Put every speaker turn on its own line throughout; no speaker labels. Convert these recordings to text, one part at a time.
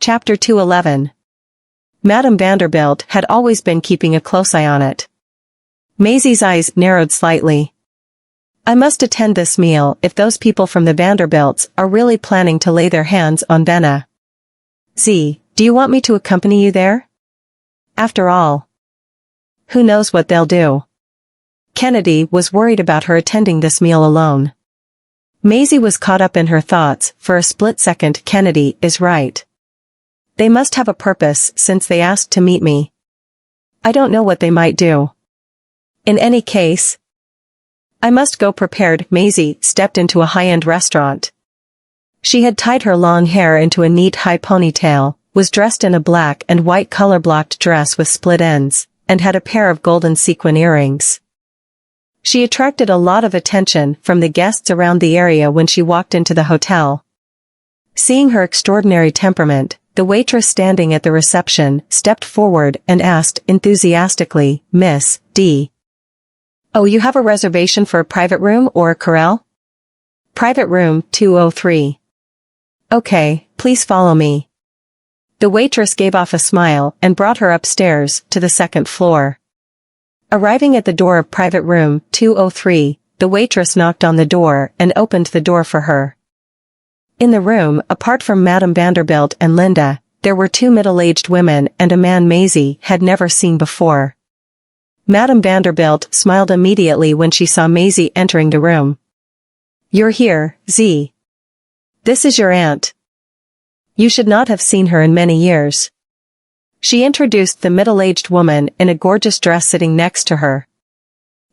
Chapter 211. Madame Vanderbilt had always been keeping a close eye on it. Maisie's eyes narrowed slightly. I must attend this meal if those people from the Vanderbilts are really planning to lay their hands on Venna. Z, do you want me to accompany you there? After all, who knows what they'll do? Kennedy was worried about her attending this meal alone. Maisie was caught up in her thoughts. For a split second. Kennedy is right. They must have a purpose since they asked to meet me. I don't know what they might do. In any case, I must go prepared. Maisie stepped into a high-end restaurant. She had tied her long hair into a neat high ponytail, was dressed in a black and white color-blocked dress with split ends, and had a pair of golden sequin earrings. She attracted a lot of attention from the guests around the area when she walked into the hotel. Seeing her extraordinary temperament, the waitress standing at the reception stepped forward and asked enthusiastically, Miss D. Oh, you have a reservation for a private room or a corral? Private room 203. Okay, please follow me. The waitress gave off a smile and brought her upstairs to the second floor. Arriving at the door of private room 203, the waitress knocked on the door and opened the door for her. In the room, apart from Madame Vanderbilt and Linda, there were two middle-aged women and a man Maisie had never seen before. Madame Vanderbilt smiled immediately when she saw Maisie entering the room. You're here, Z. This is your aunt. You should not have seen her in many years. She introduced the middle-aged woman in a gorgeous dress sitting next to her.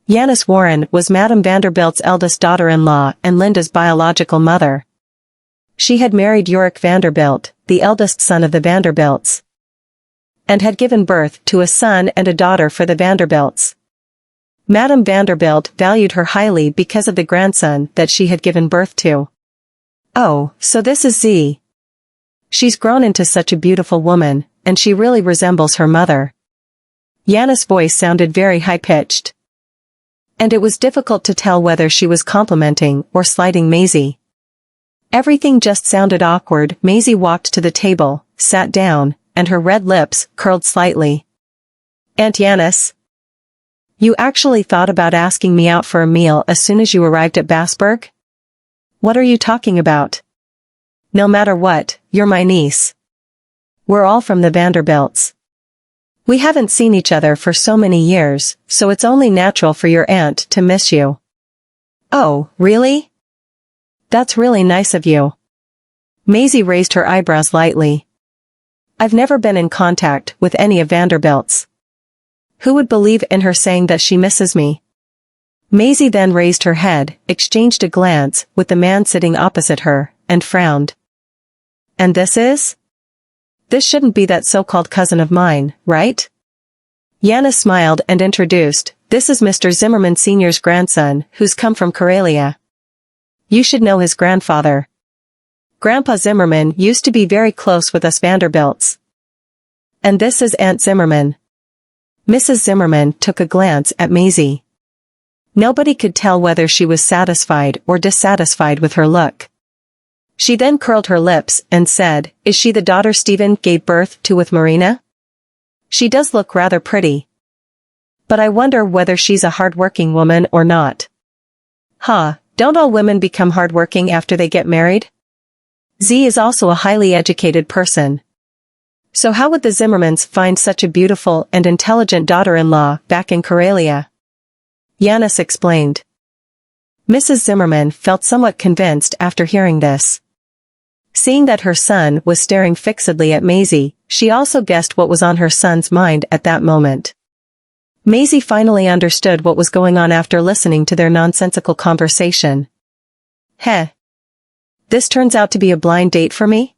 Yanis Warren was Madame Vanderbilt's eldest daughter-in-law and Linda's biological mother. She had married Yorick Vanderbilt, the eldest son of the Vanderbilts, and had given birth to a son and a daughter for the Vanderbilts. Madame Vanderbilt valued her highly because of the grandson that she had given birth to. Oh, so this is Z. She's grown into such a beautiful woman, and she really resembles her mother. Yanis' voice sounded very high-pitched, and it was difficult to tell whether she was complimenting or slighting Maisie. Everything just sounded awkward. Maisie walked to the table, sat down, and her red lips curled slightly. Aunt Yanis, you actually thought about asking me out for a meal as soon as you arrived at Bassburg? What are you talking about? No matter what, you're my niece. We're all from the Vanderbilts. We haven't seen each other for so many years, so it's only natural for your aunt to miss you. Oh, really? That's really nice of you. Maisie raised her eyebrows lightly. I've never been in contact with any of Vanderbilt's. Who would believe in her saying that she misses me? Maisie then raised her head, exchanged a glance with the man sitting opposite her, and frowned. And this is? This shouldn't be that so-called cousin of mine, right? Yanis smiled and introduced, this is Mr. Zimmerman Sr.'s grandson, who's come from Karelia. You should know his grandfather. Grandpa Zimmerman used to be very close with us Vanderbilts. And this is Aunt Zimmerman. Mrs. Zimmerman took a glance at Maisie. Nobody could tell whether she was satisfied or dissatisfied with her look. She then curled her lips and said, is she the daughter Stephen gave birth to with Marina? She does look rather pretty. But I wonder whether she's a hard-working woman or not. Huh, don't all women become hard-working after they get married? Z is also a highly educated person. So how would the Zimmermans find such a beautiful and intelligent daughter-in-law back in Karelia? Yanis explained. Mrs. Zimmerman felt somewhat convinced after hearing this. Seeing that her son was staring fixedly at Maisie, she also guessed what was on her son's mind at that moment. Maisie finally understood what was going on after listening to their nonsensical conversation. Heh. This turns out to be a blind date for me?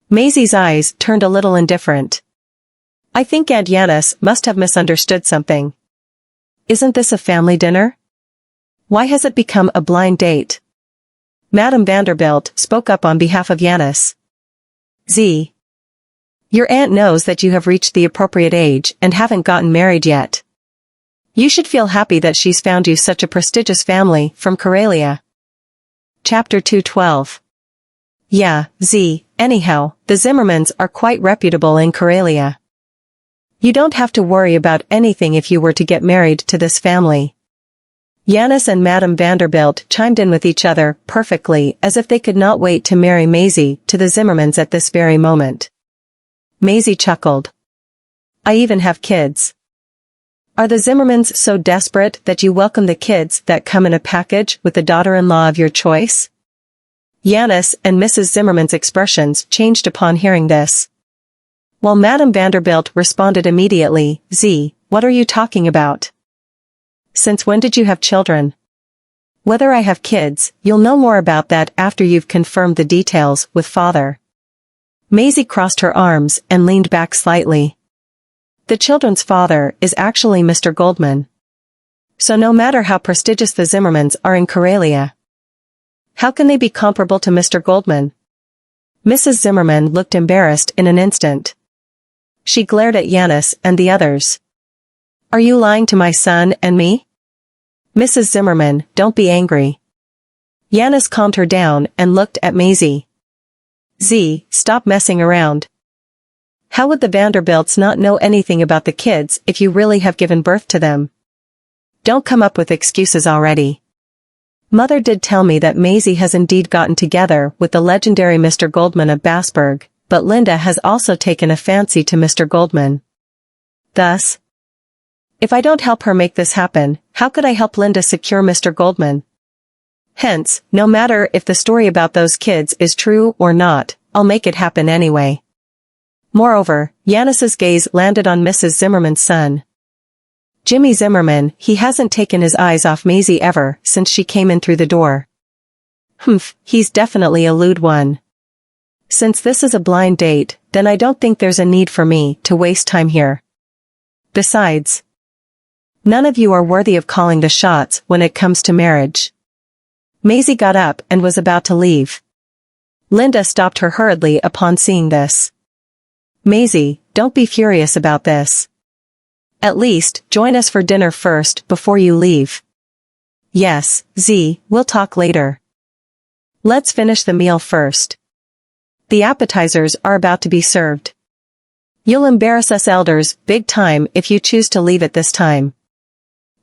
Maisie's eyes turned a little indifferent. I think Aunt Yanis must have misunderstood something. Isn't this a family dinner? Why has it become a blind date? Madame Vanderbilt spoke up on behalf of Yanis. Z. Your aunt knows that you have reached the appropriate age and haven't gotten married yet. You should feel happy that she's found you such a prestigious family from Karelia. Chapter 212. Yeah, Z, anyhow, the Zimmermans are quite reputable in Karelia. You don't have to worry about anything if you were to get married to this family. Yanis and Madame Vanderbilt chimed in with each other perfectly, as if they could not wait to marry Maisie to the Zimmermans at this very moment. Maisie chuckled. I even have kids. Are the Zimmermans so desperate that you welcome the kids that come in a package with the daughter-in-law of your choice? Yanis and Mrs. Zimmerman's expressions changed upon hearing this. While Madame Vanderbilt responded immediately, Z, what are you talking about? Since when did you have children? Whether I have kids, you'll know more about that after you've confirmed the details with father. Maisie crossed her arms and leaned back slightly. The children's father is actually Mr. Goldman. So no matter how prestigious the Zimmermans are in Karelia, how can they be comparable to Mr. Goldman? Mrs. Zimmerman looked embarrassed in an instant. She glared at Yanis and the others. Are you lying to my son and me? Mrs. Zimmerman, don't be angry. Yanis calmed her down and looked at Maisie. Z, stop messing around. How would the Vanderbilts not know anything about the kids if you really have given birth to them? Don't come up with excuses already. Mother did tell me that Maisie has indeed gotten together with the legendary Mr. Goldman of Bassburg, but Linda has also taken a fancy to Mr. Goldman. Thus, if I don't help her make this happen, how could I help Linda secure Mr. Goldman? Hence, no matter if the story about those kids is true or not, I'll make it happen anyway. Moreover, Yanis's gaze landed on Mrs. Zimmerman's son. Jimmy Zimmerman, he hasn't taken his eyes off Maisie ever since she came in through the door. Humph, he's definitely a lewd one. Since this is a blind date, then I don't think there's a need for me to waste time here. Besides, none of you are worthy of calling the shots when it comes to marriage. Maisie got up and was about to leave. Linda stopped her hurriedly upon seeing this. Maisie, don't be furious about this. At least, join us for dinner first before you leave. Yes, Z, we'll talk later. Let's finish the meal first. The appetizers are about to be served. You'll embarrass us elders big time if you choose to leave at this time.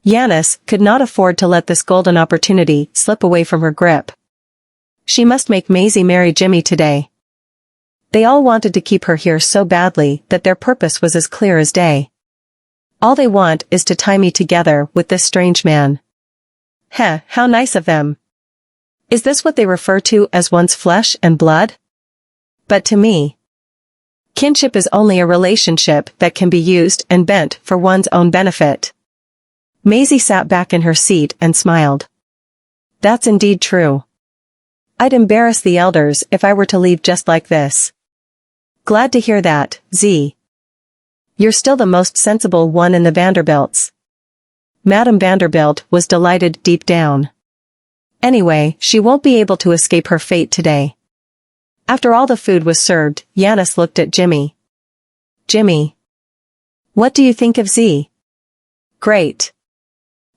Yanis could not afford to let this golden opportunity slip away from her grip. She must make Maisie marry Jimmy today. They all wanted to keep her here so badly that their purpose was as clear as day. All they want is to tie me together with this strange man. Heh, how nice of them. Is this what they refer to as one's flesh and blood? But to me, kinship is only a relationship that can be used and bent for one's own benefit. Maisie sat back in her seat and smiled. That's indeed true. I'd embarrass the elders if I were to leave just like this. Glad to hear that, Z. You're still the most sensible one in the Vanderbilts. Madame Vanderbilt was delighted deep down. Anyway, she won't be able to escape her fate today. After all the food was served, Yanis looked at Jimmy. Jimmy. What do you think of Z? Great.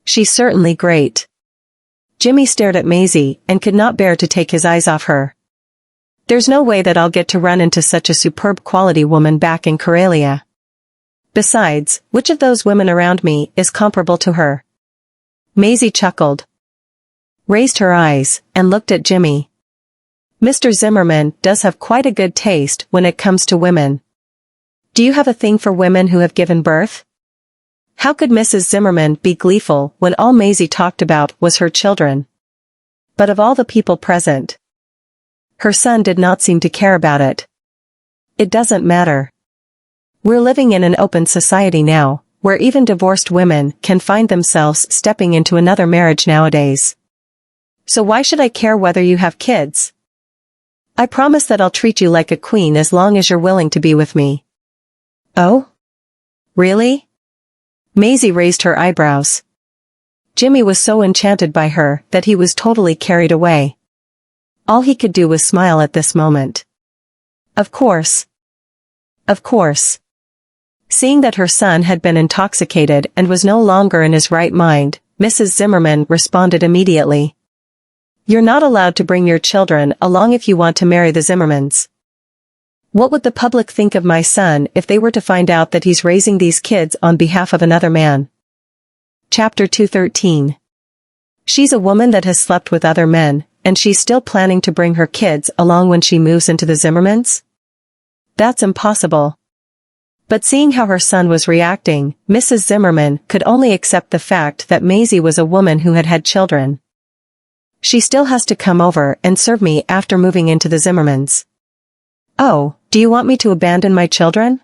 She's certainly great. Jimmy stared at Maisie and could not bear to take his eyes off her. There's no way that I'll get to run into such a superb quality woman back in Karelia. Besides, which of those women around me is comparable to her? Maisie chuckled, raised her eyes, and looked at Jimmy. Mr. Zimmerman does have quite a good taste when it comes to women. Do you have a thing for women who have given birth? How could Mrs. Zimmerman be gleeful when all Maisie talked about was her children? But of all the people present, her son did not seem to care about it. It doesn't matter. We're living in an open society now, where even divorced women can find themselves stepping into another marriage nowadays. So why should I care whether you have kids? I promise that I'll treat you like a queen as long as you're willing to be with me. Oh? Really? Maisie raised her eyebrows. Jimmy was so enchanted by her that he was totally carried away. All he could do was smile at this moment. Of course. Of course. Seeing that her son had been intoxicated and was no longer in his right mind, Mrs. Zimmerman responded immediately. You're not allowed to bring your children along if you want to marry the Zimmermans. What would the public think of my son if they were to find out that he's raising these kids on behalf of another man? Chapter 213. She's a woman that has slept with other men, and she's still planning to bring her kids along when she moves into the Zimmermans? That's impossible. But seeing how her son was reacting, Mrs. Zimmerman could only accept the fact that Maisie was a woman who had had children. She still has to come over and serve me after moving into the Zimmermans. Oh, do you want me to abandon my children?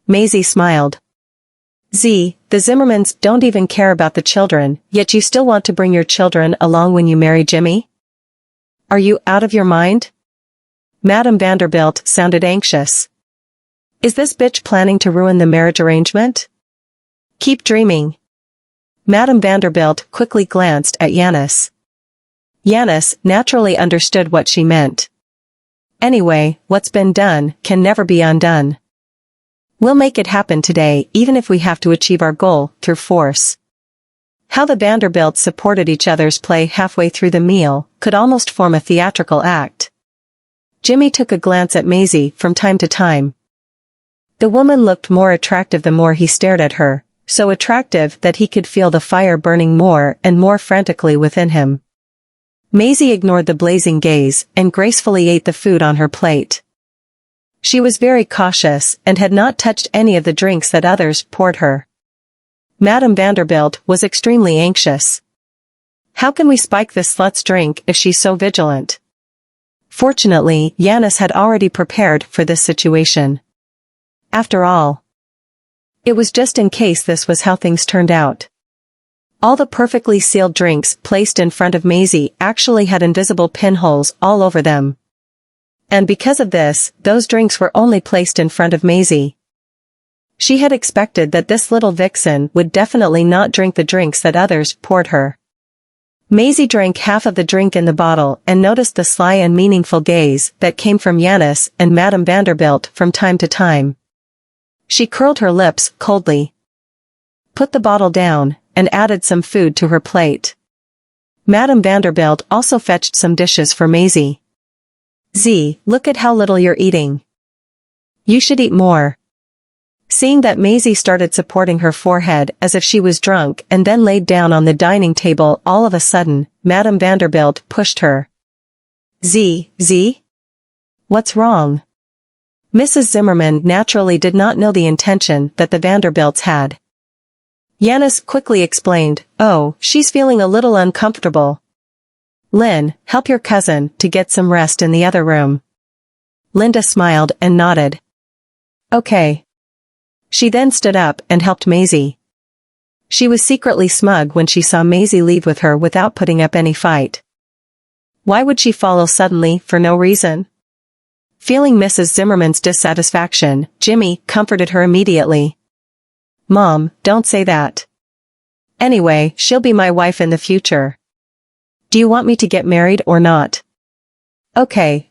Maisie smiled. The Zimmermans don't even care about the children, yet you still want to bring your children along when you marry Jimmy? Are you out of your mind? Madame Vanderbilt sounded anxious. Is this bitch planning to ruin the marriage arrangement? Keep dreaming. Madame Vanderbilt quickly glanced at Yanis. Yanis naturally understood what she meant. Anyway, what's been done can never be undone. We'll make it happen today, even if we have to achieve our goal through force. How the Vanderbilts supported each other's play halfway through the meal could almost form a theatrical act. Jimmy took a glance at Maisie from time to time. The woman looked more attractive the more he stared at her, so attractive that he could feel the fire burning more and more frantically within him. Maisie ignored the blazing gaze and gracefully ate the food on her plate. She was very cautious and had not touched any of the drinks that others poured her. Madame Vanderbilt was extremely anxious. How can we spike this slut's drink if she's so vigilant? Fortunately, Yanis had already prepared for this situation. After all, it was just in case this was how things turned out. All the perfectly sealed drinks placed in front of Maisie actually had invisible pinholes all over them. And because of this, those drinks were only placed in front of Maisie. She had expected that this little vixen would definitely not drink the drinks that others poured her. Maisie drank half of the drink in the bottle and noticed the sly and meaningful gaze that came from Yanis and Madame Vanderbilt from time to time. She curled her lips coldly, put the bottle down, and added some food to her plate. Madame Vanderbilt also fetched some dishes for Maisie. Look at how little you're eating. You should eat more. Seeing that Maisie started supporting her forehead as if she was drunk and then laid down on the dining table all of a sudden, Madame Vanderbilt pushed her. What's wrong? Mrs. Zimmerman naturally did not know the intention that the Vanderbilts had. Yanis quickly explained, "Oh, she's feeling a little uncomfortable. Lynn, help your cousin to get some rest in the other room." Linda smiled and nodded. Okay. She then stood up and helped Maisie. She was secretly smug when she saw Maisie leave with her without putting up any fight. Why would she follow suddenly for no reason? Feeling Mrs. Zimmerman's dissatisfaction, Jimmy comforted her immediately. "Mom, don't say that. Anyway, she'll be my wife in the future. Do you want me to get married or not?" Okay.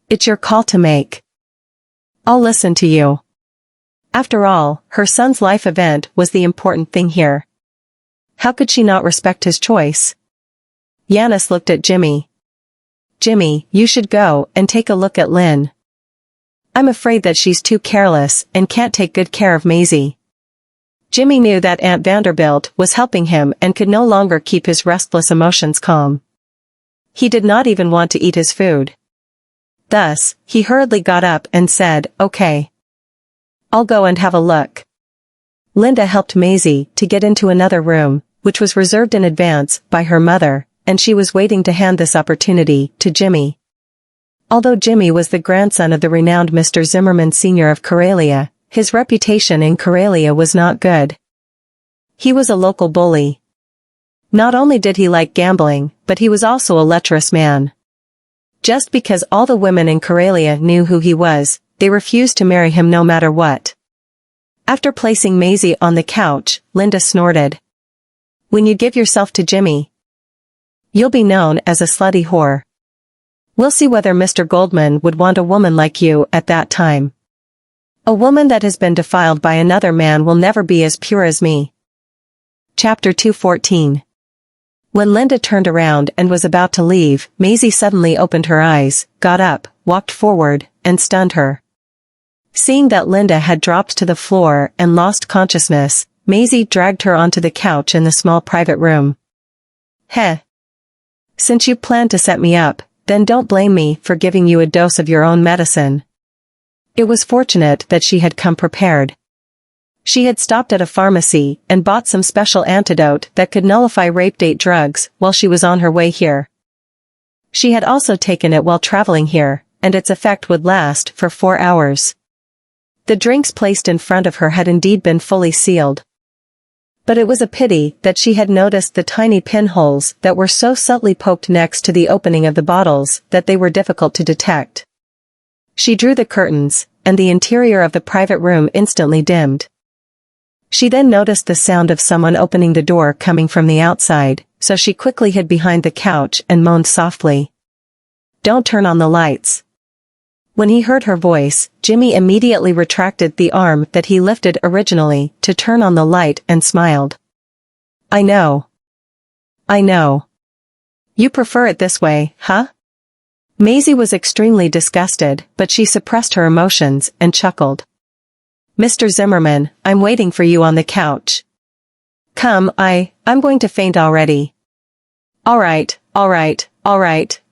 It's your call to make. I'll listen to you. After all, her son's life event was the important thing here. How could she not respect his choice? Yanis looked at Jimmy. "Jimmy, you should go and take a look at Lynn. I'm afraid that she's too careless and can't take good care of Maisie." Jimmy knew that Aunt Vanderbilt was helping him and could no longer keep his restless emotions calm. He did not even want to eat his food. Thus, he hurriedly got up and said, "Okay. I'll go and have a look." Linda helped Maisie to get into another room, which was reserved in advance by her mother, and she was waiting to hand this opportunity to Jimmy. Although Jimmy was the grandson of the renowned Mr. Zimmerman Sr. of Karelia, his reputation in Karelia was not good. He was a local bully. Not only did he like gambling, but he was also a lecherous man. Just because all the women in Karelia knew who he was, they refused to marry him no matter what. After placing Maisie on the couch, Linda snorted. "When you give yourself to Jimmy, you'll be known as a slutty whore. We'll see whether Mr. Goldman would want a woman like you at that time. A woman that has been defiled by another man will never be as pure as me." Chapter 214. When Linda turned around and was about to leave, Maisie suddenly opened her eyes, got up, walked forward, and stunned her. Seeing that Linda had dropped to the floor and lost consciousness, Maisie dragged her onto the couch in the small private room. Heh. Since you planned to set me up, then don't blame me for giving you a dose of your own medicine. It was fortunate that she had come prepared. She had stopped at a pharmacy and bought some special antidote that could nullify rape date drugs while she was on her way here. She had also taken it while traveling here, and its effect would last for 4 hours. The drinks placed in front of her had indeed been fully sealed. But it was a pity that she had noticed the tiny pinholes that were so subtly poked next to the opening of the bottles that they were difficult to detect. She drew the curtains, and the interior of the private room instantly dimmed. She then noticed the sound of someone opening the door coming from the outside, so she quickly hid behind the couch and moaned softly. "Don't turn on the lights." When he heard her voice, Jimmy immediately retracted the arm that he lifted originally to turn on the light and smiled. "I know. I know. You prefer it this way, huh?" Maisie was extremely disgusted, but she suppressed her emotions and chuckled. "Mr. Zimmerman, I'm waiting for you on the couch. Come, I'm going to faint already." All right,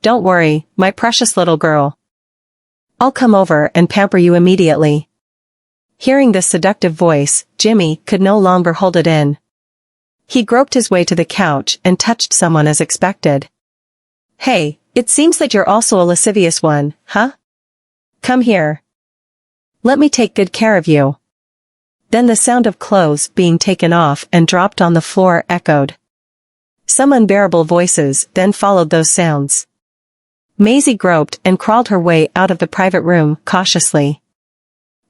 don't worry, my precious little girl. I'll come over and pamper you immediately." Hearing this seductive voice, Jimmy could no longer hold it in. He groped his way to the couch and touched someone as expected. "Hey, it seems that you're also a lascivious one, huh? Come here. Let me take good care of you." Then the sound of clothes being taken off and dropped on the floor echoed. Some unbearable voices then followed those sounds. Maisie groped and crawled her way out of the private room cautiously.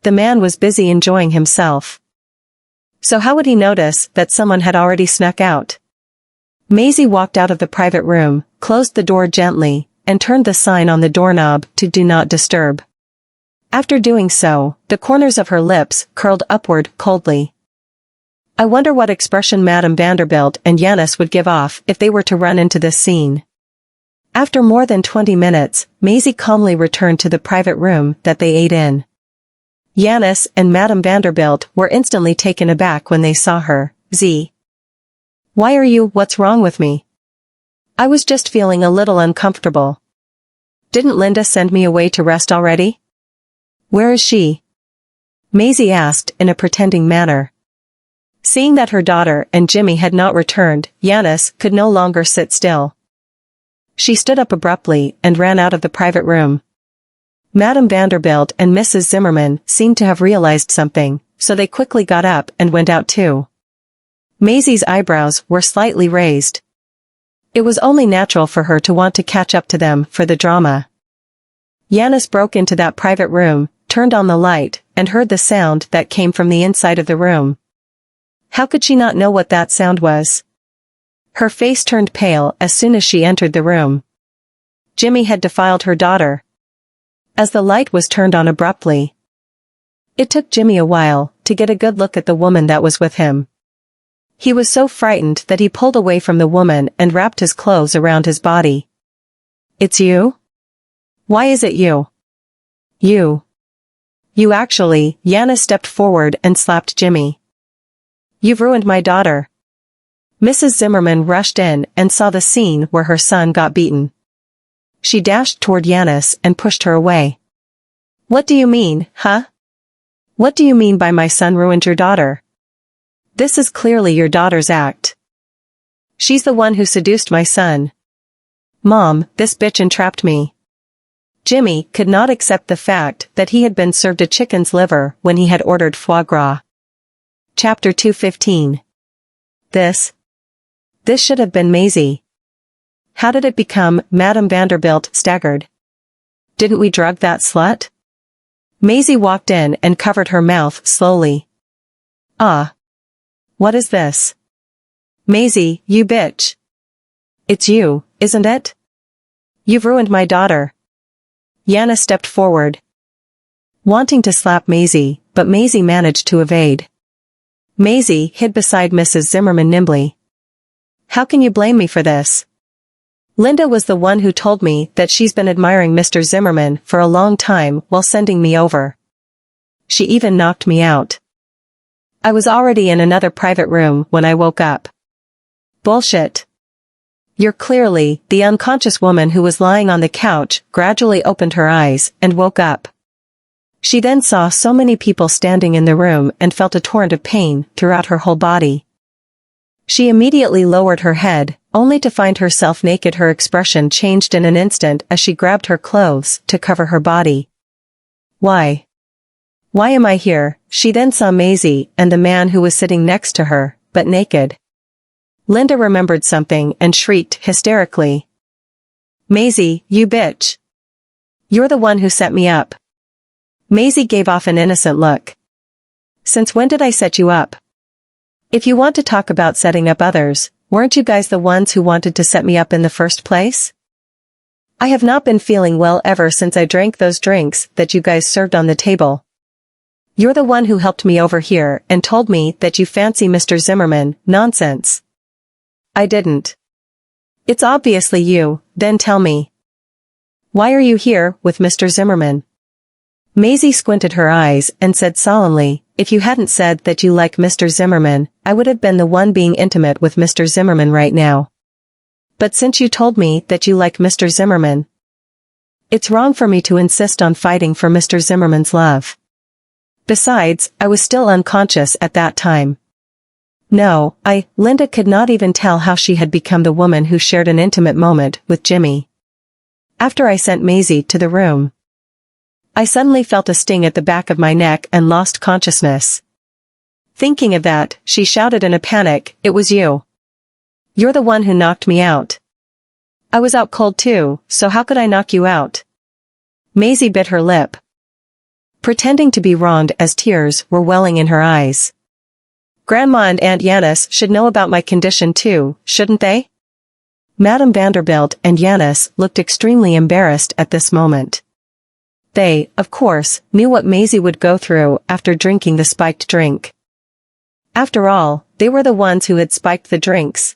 The man was busy enjoying himself. So how would he notice that someone had already snuck out? Maisie walked out of the private room, closed the door gently, and turned the sign on the doorknob to "Do Not Disturb." After doing so, the corners of her lips curled upward coldly. I wonder what expression Madame Vanderbilt and Yanis would give off if they were to run into this scene. After more than 20 minutes, Maisie calmly returned to the private room that they ate in. Yanis and Madame Vanderbilt were instantly taken aback when they saw her. Why are you, what's wrong with me? I was just feeling a little uncomfortable. Didn't Linda send me away to rest already? Where is she? Maisie asked in a pretending manner. Seeing that her daughter and Jimmy had not returned, Yanis could no longer sit still. She stood up abruptly and ran out of the private room. Madame Vanderbilt and Mrs. Zimmerman seemed to have realized something, so they quickly got up and went out too. Maisie's eyebrows were slightly raised. It was only natural for her to want to catch up to them for the drama. Yanis broke into that private room, turned on the light, and heard the sound that came from the inside of the room. How could she not know what that sound was? Her face turned pale as soon as she entered the room. Jimmy had defiled her daughter. As the light was turned on abruptly, it took Jimmy a while to get a good look at the woman that was with him. He was so frightened that he pulled away from the woman and wrapped his clothes around his body. It's you? Why is it you? You actually, Yanis stepped forward and slapped Jimmy. You've ruined my daughter. Mrs. Zimmerman rushed in and saw the scene where her son got beaten. She dashed toward Yanis and pushed her away. What do you mean, huh? What do you mean by my son ruined your daughter? This is clearly your daughter's act. She's the one who seduced my son. Mom, this bitch entrapped me. Jimmy could not accept the fact that he had been served a chicken's liver when he had ordered foie gras. Chapter 215. This should have been Maisie. How did it become? Madame Vanderbilt staggered. Didn't we drug that slut? Maisie walked in and covered her mouth slowly. What is this? Maisie, you bitch. It's you, isn't it? You've ruined my daughter. Yanis stepped forward, wanting to slap Maisie, but Maisie managed to evade. Maisie hid beside Mrs. Zimmerman nimbly. how can you blame me for this? Linda was the one who told me that she's been admiring Mr. Zimmerman for a long time while sending me over. She even knocked me out. I was already in another private room when I woke up. Bullshit. You're clearly the unconscious woman who was lying on the couch, gradually opened her eyes, and woke up. She then saw so many people standing in the room and felt a torrent of pain throughout her whole body. She immediately lowered her head, only to find herself naked. Her expression changed in an instant as she grabbed her clothes to cover her body. Why? Why am I here? She then saw Maisie and the man who was sitting next to her, but naked. Linda remembered something and shrieked hysterically. Maisie, you bitch. You're the one who set me up. Maisie gave off an innocent look. Since when did I set you up? If you want to talk about setting up others, weren't you guys the ones who wanted to set me up in the first place? I have not been feeling well ever since I drank those drinks that you guys served on the table. You're the one who helped me over here and told me that you fancy Mr. Zimmerman. Nonsense. I didn't. It's obviously you. Then tell me. Why are you here with Mr. Zimmerman? Maisie squinted her eyes and said solemnly, if you hadn't said that you like Mr. Zimmerman, I would have been the one being intimate with Mr. Zimmerman right now. But since you told me that you like Mr. Zimmerman, it's wrong for me to insist on fighting for Mr. Zimmerman's love. Besides, I was still unconscious at that time. No, Linda could not even tell how she had become the woman who shared an intimate moment with Jimmy. After I sent Maisie to the room, I suddenly felt a sting at the back of my neck and lost consciousness. Thinking of that, she shouted in a panic, it was you. You're the one who knocked me out. I was out cold too, so how could I knock you out? Maisie bit her lip, pretending to be wronged as tears were welling in her eyes. Grandma and Aunt Yanis should know about my condition too, shouldn't they? Madame Vanderbilt and Yanis looked extremely embarrassed at this moment. They, of course, knew what Maisie would go through after drinking the spiked drink. After all, they were the ones who had spiked the drinks.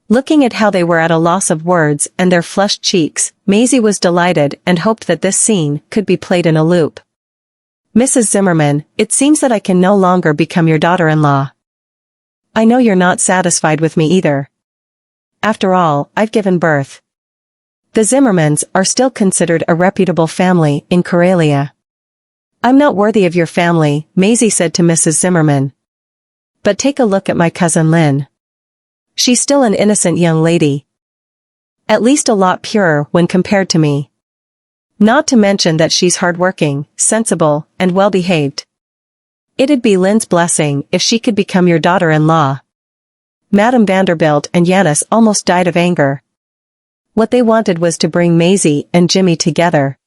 Looking at how they were at a loss of words and their flushed cheeks, Maisie was delighted and hoped that this scene could be played in a loop. Mrs. Zimmerman, it seems that I can no longer become your daughter-in-law. I know you're not satisfied with me either. After all, I've given birth. The Zimmermans are still considered a reputable family in Karelia. I'm not worthy of your family, Maisie said to Mrs. Zimmerman. But take a look at my cousin Lynn. She's still an innocent young lady. At least a lot purer when compared to me. Not to mention that she's hardworking, sensible, and well-behaved. It'd be Lynn's blessing if she could become your daughter-in-law. Madame Vanderbilt and Yanis almost died of anger. What they wanted was to bring Maisie and Jimmy together.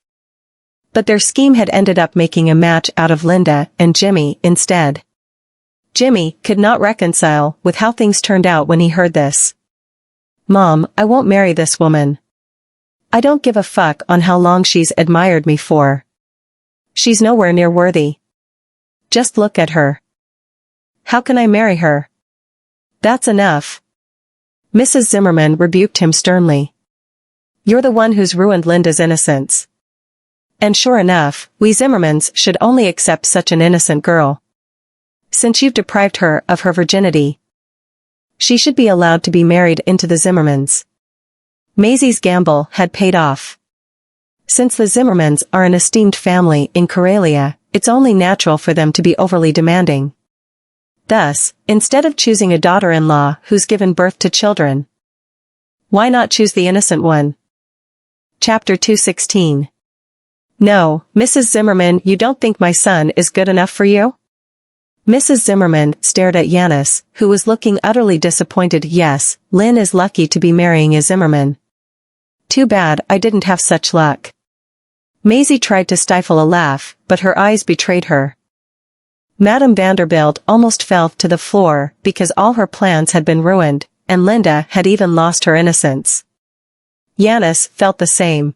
But their scheme had ended up making a match out of Linda and Jimmy instead. Jimmy could not reconcile with how things turned out when he heard this. Mom, I won't marry this woman. I don't give a fuck on how long she's admired me for. She's nowhere near worthy. Just look at her. How can I marry her? That's enough. Mrs. Zimmerman rebuked him sternly. You're the one who's ruined Linda's innocence. And sure enough, we Zimmermans should only accept such an innocent girl. Since you've deprived her of her virginity, she should be allowed to be married into the Zimmermans. Maisie's gamble had paid off. Since the Zimmermans are an esteemed family in Karelia, it's only natural for them to be overly demanding. Thus, instead of choosing a daughter-in-law who's given birth to children, why not choose the innocent one? Chapter 216. No, Mrs. Zimmerman, you don't think my son is good enough for you? Mrs. Zimmerman stared at Yanis, who was looking utterly disappointed. Yes, Lynn is lucky to be marrying a Zimmerman. Too bad I didn't have such luck. Maisie tried to stifle a laugh, but her eyes betrayed her. Madame Vanderbilt almost fell to the floor because all her plans had been ruined, and Linda had even lost her innocence. Yanis felt the same.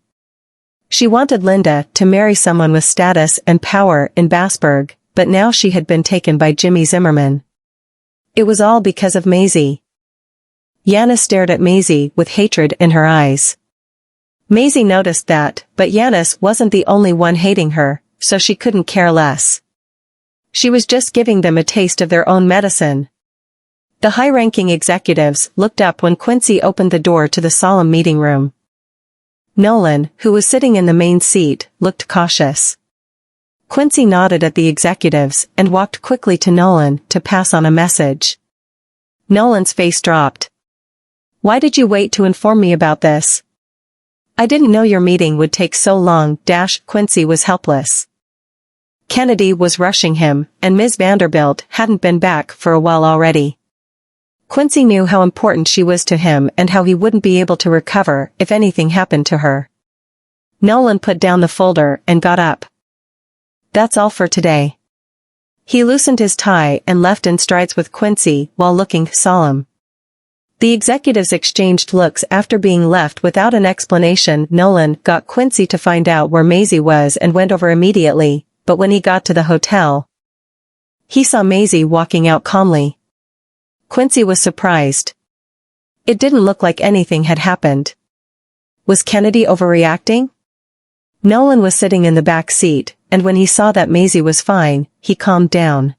She wanted Linda to marry someone with status and power in Bassburg, but now she had been taken by Jimmy Zimmerman. It was all because of Maisie. Yana stared at Maisie with hatred in her eyes. Maisie noticed that, but Yanis wasn't the only one hating her, so she couldn't care less. She was just giving them a taste of their own medicine. The high-ranking executives looked up when Quincy opened the door to the solemn meeting room. Nolan, who was sitting in the main seat, looked cautious. Quincy nodded at the executives and walked quickly to Nolan to pass on a message. Nolan's face dropped. "Why did you wait to inform me about this?" "I didn't know your meeting would take so long." Quincy was helpless. Kennedy was rushing him, and Ms. Vanderbilt hadn't been back for a while already. Quincy knew how important she was to him and how he wouldn't be able to recover if anything happened to her. Nolan put down the folder and got up. "That's all for today." He loosened his tie and left in strides with Quincy while looking solemn. The executives exchanged looks after being left without an explanation. Nolan got Quincy to find out where Maisie was and went over immediately, but when he got to the hotel, he saw Maisie walking out calmly. Quincy was surprised. It didn't look like anything had happened. Was Kennedy overreacting? Nolan was sitting in the back seat, and when he saw that Maisie was fine, he calmed down.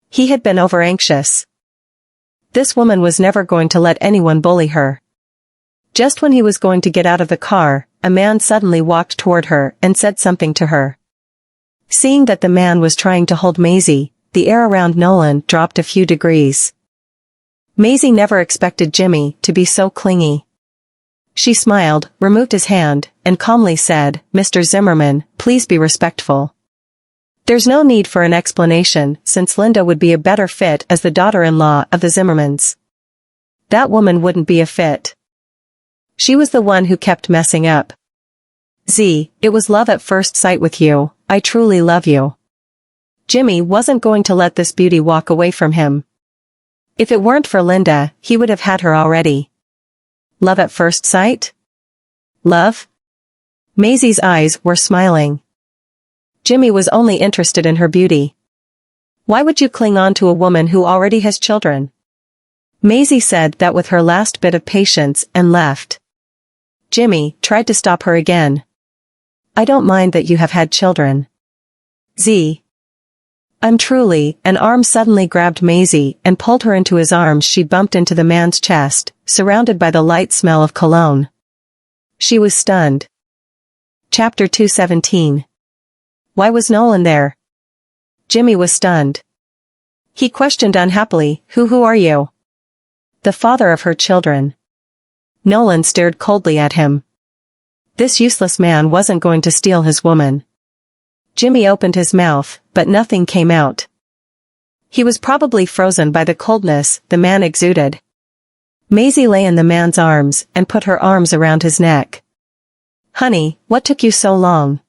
He had been over-anxious. This woman was never going to let anyone bully her. Just when he was going to get out of the car, a man suddenly walked toward her and said something to her. Seeing that the man was trying to hold Maisie, the air around Nolan dropped a few degrees. Maisie never expected Jimmy to be so clingy. She smiled, removed his hand, and calmly said, "Mr. Zimmerman, please be respectful." There's no need for an explanation, since Linda would be a better fit as the daughter-in-law of the Zimmermans. That woman wouldn't be a fit. She was the one who kept messing up. It was love at first sight with you. I truly love you." Jimmy wasn't going to let this beauty walk away from him. If it weren't for Linda, he would have had her already. Love at first sight? Love? Maisie's eyes were smiling. Jimmy was only interested in her beauty. Why would you cling on to a woman who already has children? Maisie said that with her last bit of patience and left. Jimmy tried to stop her again. "I don't mind that you have had children. I'm truly." An arm suddenly grabbed Maisie and pulled her into his arms. She bumped into the man's chest, surrounded by the light smell of cologne. She was stunned. Chapter 217. Why was Nolan there? Jimmy was stunned. He questioned unhappily, Who are you?" "The father of her children." Nolan stared coldly at him. This useless man wasn't going to steal his woman. Jimmy opened his mouth, but nothing came out. He was probably frozen by the coldness the man exuded. Maisie lay in the man's arms and put her arms around his neck. "Honey, what took you so long?"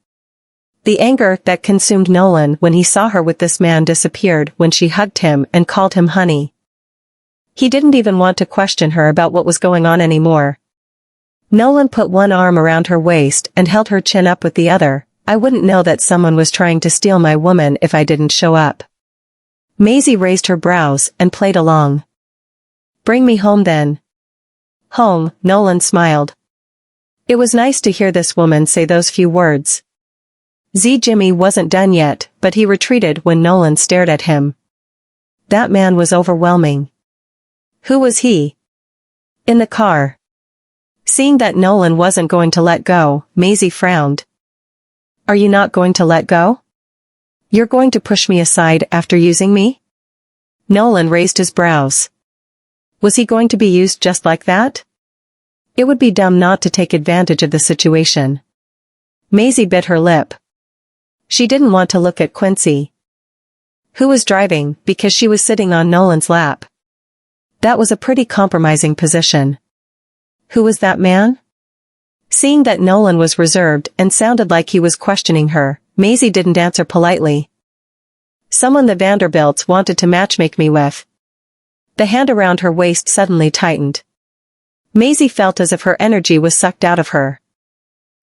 The anger that consumed Nolan when he saw her with this man disappeared when she hugged him and called him honey. He didn't even want to question her about what was going on anymore. Nolan put one arm around her waist and held her chin up with the other. "I wouldn't know that someone was trying to steal my woman if I didn't show up." Maisie raised her brows and played along. "Bring me home then." "Home," Nolan smiled. It was nice to hear this woman say those few words. Jimmy wasn't done yet, but he retreated when Nolan stared at him. That man was overwhelming. Who was he? In the car. Seeing that Nolan wasn't going to let go, Maisie frowned. "Are you not going to let go? You're going to push me aside after using me?" Nolan raised his brows. Was he going to be used just like that? It would be dumb not to take advantage of the situation. Maisie bit her lip. She didn't want to look at Quincy, who was driving, because she was sitting on Nolan's lap. That was a pretty compromising position. Who was that man? Seeing that Nolan was reserved and sounded like he was questioning her, Maisie didn't answer politely. "Someone the Vanderbilts wanted to matchmake me with." The hand around her waist suddenly tightened. Maisie felt as if her energy was sucked out of her.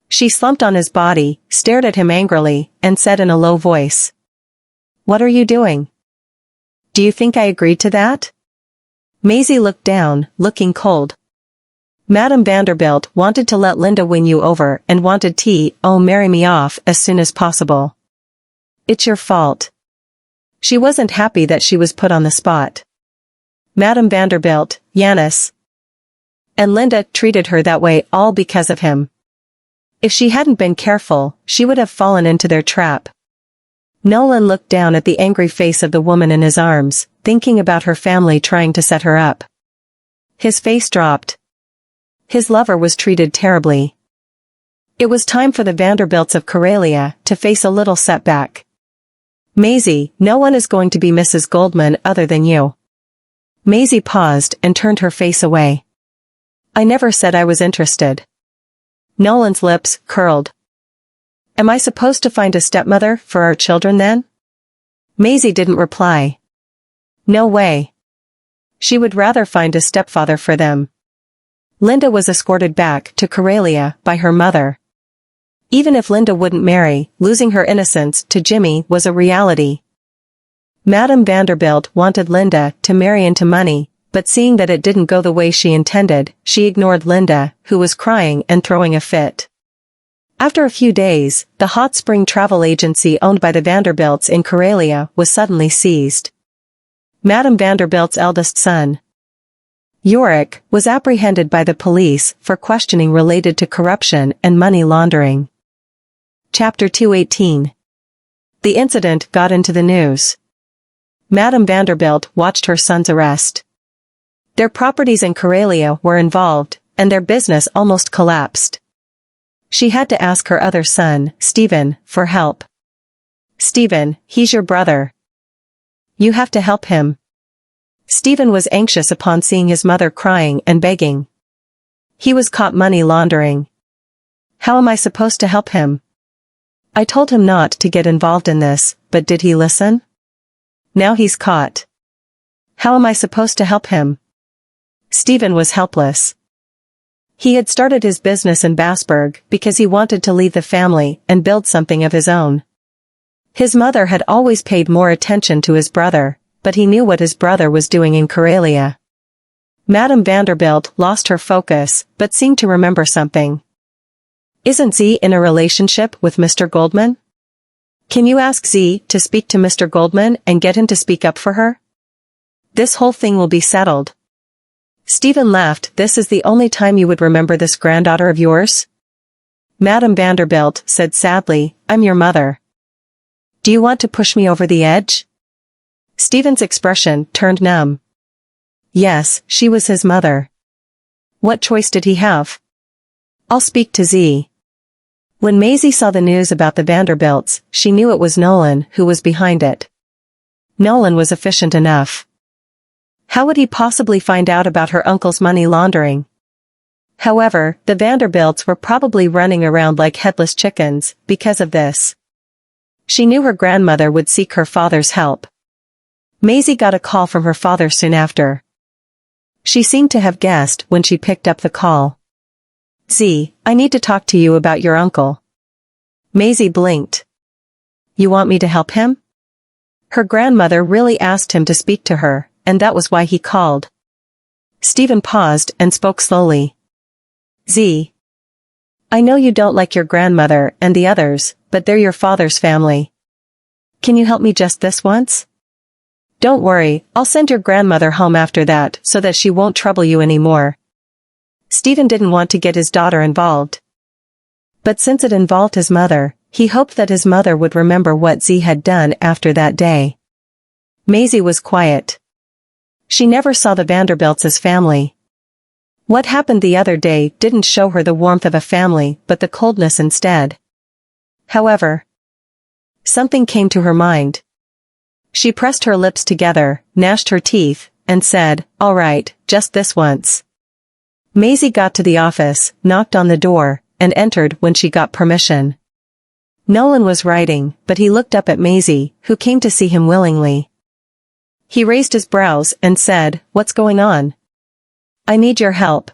She slumped on his body, stared at him angrily, and said in a low voice, "What are you doing? Do you think I agreed to that?" Maisie looked down, looking cold. Madame Vanderbilt wanted to let Linda win you over and wanted marry me off as soon as possible. It's your fault. She wasn't happy that she was put on the spot. Madame Vanderbilt, Yanis. And Linda treated her that way all because of him. If she hadn't been careful, she would have fallen into their trap. Nolan looked down at the angry face of the woman in his arms, thinking about her family trying to set her up. His face dropped. His lover was treated terribly. It was time for the Vanderbilts of Karelia to face a little setback. Maisie, no one is going to be Mrs. Goldman other than you. Maisie paused and turned her face away. I never said I was interested. Nolan's lips curled. Am I supposed to find a stepmother for our children then? Maisie didn't reply. No way. She would rather find a stepfather for them. Linda was escorted back to Karelia by her mother. Even if Linda wouldn't marry, losing her innocence to Jimmy was a reality. Madame Vanderbilt wanted Linda to marry into money, but seeing that it didn't go the way she intended, she ignored Linda, who was crying and throwing a fit. After a few days, the hot spring travel agency owned by the Vanderbilts in Karelia was suddenly seized. Madame Vanderbilt's eldest son, Yorick, was apprehended by the police for questioning related to corruption and money laundering. Chapter 218. The incident got into the news. Madame Vanderbilt watched her son's arrest. Their properties in Karelia were involved, and their business almost collapsed. She had to ask her other son, Stephen, for help. Stephen, he's your brother. You have to help him. Stephen was anxious upon seeing his mother crying and begging. He was caught money laundering. How am I supposed to help him? I told him not to get involved in this, but did he listen? Now he's caught. How am I supposed to help him? Stephen was helpless. He had started his business in Bassburg because he wanted to leave the family and build something of his own. His mother had always paid more attention to his brother, but he knew what his brother was doing in Karelia. Madame Vanderbilt lost her focus, but seemed to remember something. Isn't Z in a relationship with Mr. Goldman? Can you ask Z to speak to Mr. Goldman and get him to speak up for her? This whole thing will be settled. Stephen laughed. This is the only time you would remember this granddaughter of yours? Madame Vanderbilt said sadly, I'm your mother. Do you want to push me over the edge? Stephen's expression turned numb. Yes, she was his mother. What choice did he have? I'll speak to Z. When Maisie saw the news about the Vanderbilts, she knew it was Nolan who was behind it. Nolan was efficient enough. How would he possibly find out about her uncle's money laundering? However, the Vanderbilts were probably running around like headless chickens because of this. She knew her grandmother would seek her father's help. Maisie got a call from her father soon after. She seemed to have guessed when she picked up the call. Z, I need to talk to you about your uncle. Maisie blinked. You want me to help him? Her grandmother really asked him to speak to her, and that was why he called. Stephen paused and spoke slowly. Z. I know you don't like your grandmother and the others, but they're your father's family. Can you help me just this once? Don't worry, I'll send your grandmother home after that so that she won't trouble you anymore. Stephen didn't want to get his daughter involved. But since it involved his mother, he hoped that his mother would remember what Z had done after that day. Maisie was quiet. She never saw the Vanderbilts as family. What happened the other day didn't show her the warmth of a family but the coldness instead. However, something came to her mind. She pressed her lips together, gnashed her teeth, and said, all right, just this once. Maisie got to the office, knocked on the door, and entered when she got permission. Nolan was writing, but he looked up at Maisie, who came to see him willingly. He raised his brows and said, what's going on? I need your help.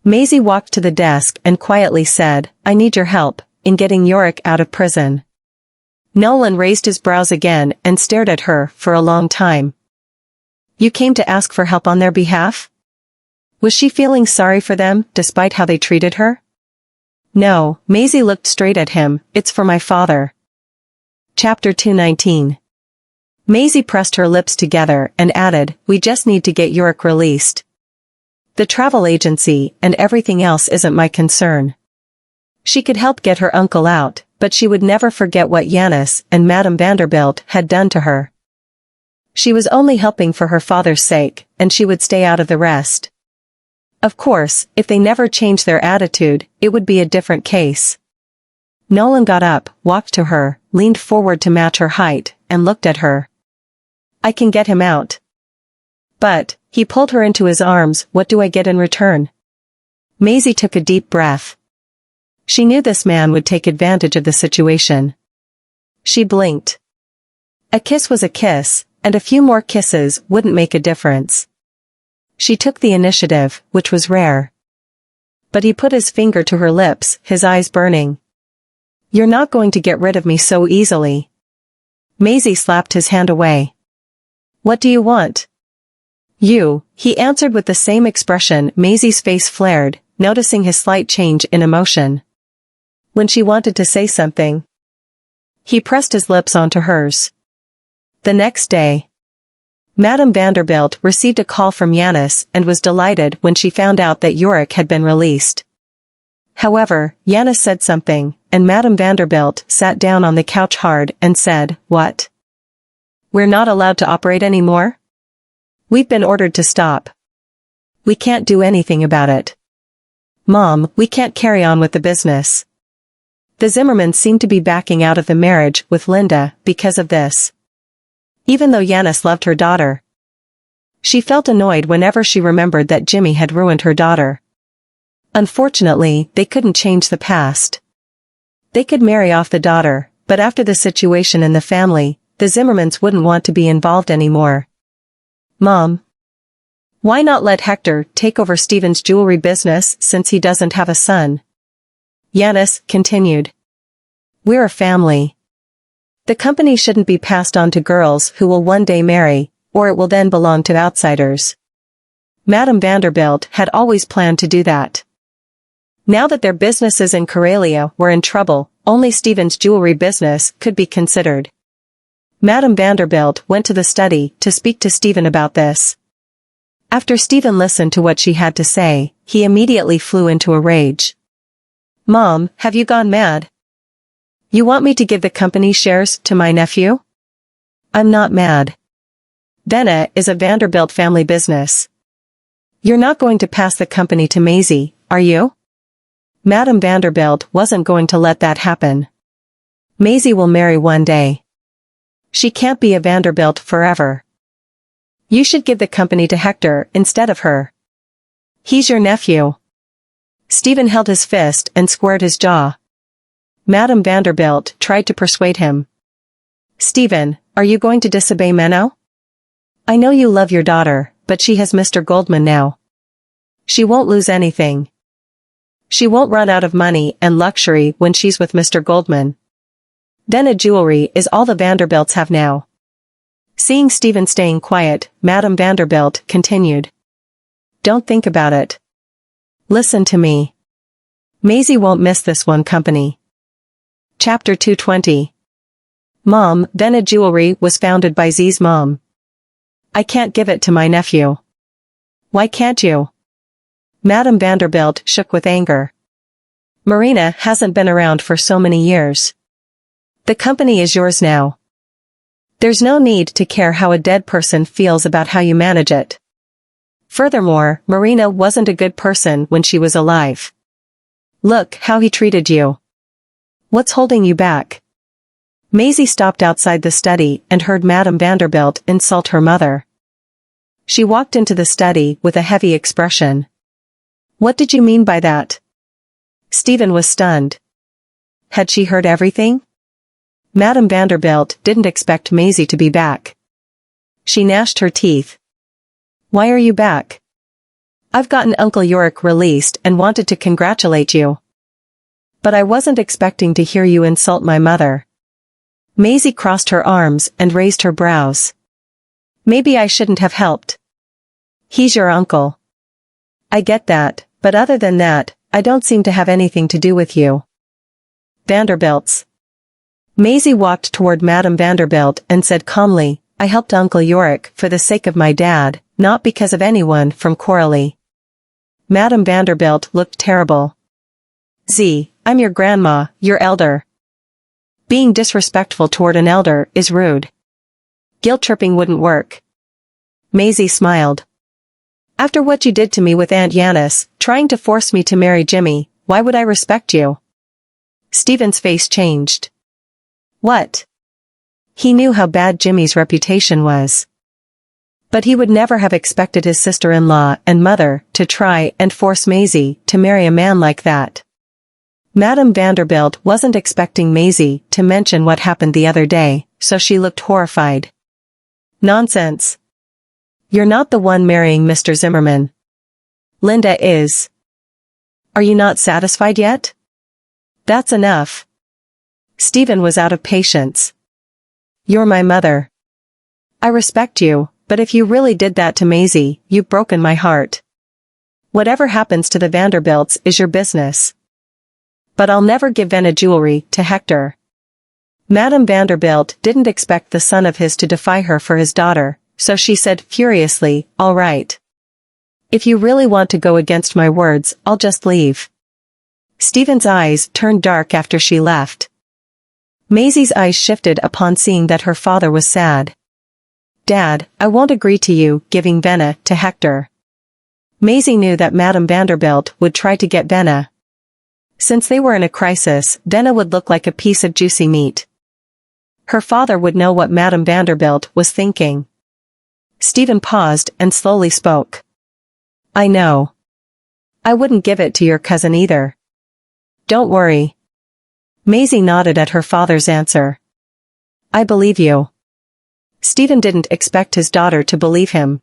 Maisie walked to the desk and quietly said, I need your help in getting Yorick out of prison. Nolan raised his brows again and stared at her for a long time. You came to ask for help on their behalf? Was she feeling sorry for them, despite how they treated her? No, Maisie looked straight at him. It's for my father. Chapter 219. Maisie pressed her lips together and added, we just need to get Yorick released. The travel agency and everything else isn't my concern. She could help get her uncle out, but she would never forget what Yanis and Madame Vanderbilt had done to her. She was only helping for her father's sake, and she would stay out of the rest. Of course, if they never changed their attitude, it would be a different case. Nolan got up, walked to her, leaned forward to match her height, and looked at her. I can get him out. But, he pulled her into his arms, what do I get in return? Maisie took a deep breath. She knew this man would take advantage of the situation. She blinked. A kiss was a kiss, and a few more kisses wouldn't make a difference. She took the initiative, which was rare. But he put his finger to her lips, his eyes burning. You're not going to get rid of me so easily. Maisie slapped his hand away. What do you want? You, he answered with the same expression. Maisie's face flared, noticing his slight change in emotion. When she wanted to say something, he pressed his lips onto hers. The next day, Madame Vanderbilt received a call from Yanis and was delighted when she found out that Yorick had been released. However, Yanis said something, and Madame Vanderbilt sat down on the couch hard and said, What? We're not allowed to operate anymore? We've been ordered to stop. We can't do anything about it. Mom, we can't carry on with the business. The Zimmermans seem to be backing out of the marriage with Linda because of this. Even though Yanis loved her daughter, she felt annoyed whenever she remembered that Jimmy had ruined her daughter. Unfortunately, they couldn't change the past. They could marry off the daughter, but after the situation in the family, the Zimmermans wouldn't want to be involved anymore. Mom, why not let Hector take over Stephen's jewelry business since he doesn't have a son? Yanis continued. We're a family. The company shouldn't be passed on to girls who will one day marry, or it will then belong to outsiders. Madame Vanderbilt had always planned to do that. Now that their businesses in Karelia were in trouble, only Stephen's jewelry business could be considered. Madame Vanderbilt went to the study to speak to Stephen about this. After Stephen listened to what she had to say, he immediately flew into a rage. Mom, have you gone mad? You want me to give the company shares to my nephew? I'm not mad. Vena is a Vanderbilt family business. You're not going to pass the company to Maisie, are you? Madame Vanderbilt wasn't going to let that happen. Maisie will marry one day. She can't be a Vanderbilt forever. You should give the company to Hector instead of her. He's your nephew. Stephen held his fist and squared his jaw. Madame Vanderbilt tried to persuade him. Stephen, are you going to disobey Menno? I know you love your daughter, but she has Mr. Goldman now. She won't lose anything. She won't run out of money and luxury when she's with Mr. Goldman. Vena jewelry is all the Vanderbilts have now. Seeing Stephen staying quiet, Madame Vanderbilt continued. Don't think about it. Listen to me. Maisie won't miss this one company. Chapter 220. Mom, Vena jewelry was founded by Z's mom. I can't give it to my nephew. Why can't you? Madame Vanderbilt shook with anger. Marina hasn't been around for so many years. The company is yours now. There's no need to care how a dead person feels about how you manage it. Furthermore, Marina wasn't a good person when she was alive. Look how he treated you. What's holding you back? Maisie stopped outside the study and heard Madame Vanderbilt insult her mother. She walked into the study with a heavy expression. What did you mean by that? Stephen was stunned. Had she heard everything? Madame Vanderbilt didn't expect Maisie to be back. She gnashed her teeth. Why are you back? I've gotten Uncle Yorick released and wanted to congratulate you. But I wasn't expecting to hear you insult my mother. Maisie crossed her arms and raised her brows. Maybe I shouldn't have helped. He's your uncle. I get that, but other than that, I don't seem to have anything to do with you. Vanderbilt's. Maisie walked toward Madame Vanderbilt and said calmly, I helped Uncle Yorick for the sake of my dad, not because of anyone from Coralie. Madame Vanderbilt looked terrible. I'm your grandma, your elder. Being disrespectful toward an elder is rude. Guilt-tripping wouldn't work. Maisie smiled. After what you did to me with Aunt Yanis, trying to force me to marry Jimmy, why would I respect you? Stephen's face changed. What? He knew how bad Jimmy's reputation was. But he would never have expected his sister-in-law and mother to try and force Maisie to marry a man like that. Madame Vanderbilt wasn't expecting Maisie to mention what happened the other day, so she looked horrified. Nonsense. You're not the one marrying Mr. Zimmerman. Linda is. Are you not satisfied yet? That's enough. Stephen was out of patience. You're my mother. I respect you, but if you really did that to Maisie, you've broken my heart. Whatever happens to the Vanderbilts is your business. But I'll never give Venna jewelry to Hector. Madame Vanderbilt didn't expect the son of his to defy her for his daughter, so she said furiously, all right. If you really want to go against my words, I'll just leave. Stephen's eyes turned dark after she left. Maisie's eyes shifted upon seeing that her father was sad. Dad, I won't agree to you giving Venna to Hector. Maisie knew that Madame Vanderbilt would try to get Venna. Since they were in a crisis, Venna would look like a piece of juicy meat. Her father would know what Madame Vanderbilt was thinking. Stephen paused and slowly spoke. I know. I wouldn't give it to your cousin either. Don't worry. Maisie nodded at her father's answer. I believe you. Stephen didn't expect his daughter to believe him.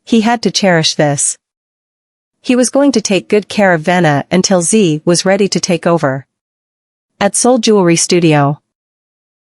He had to cherish this. He was going to take good care of Venna until Z was ready to take over. At Soul Jewelry Studio.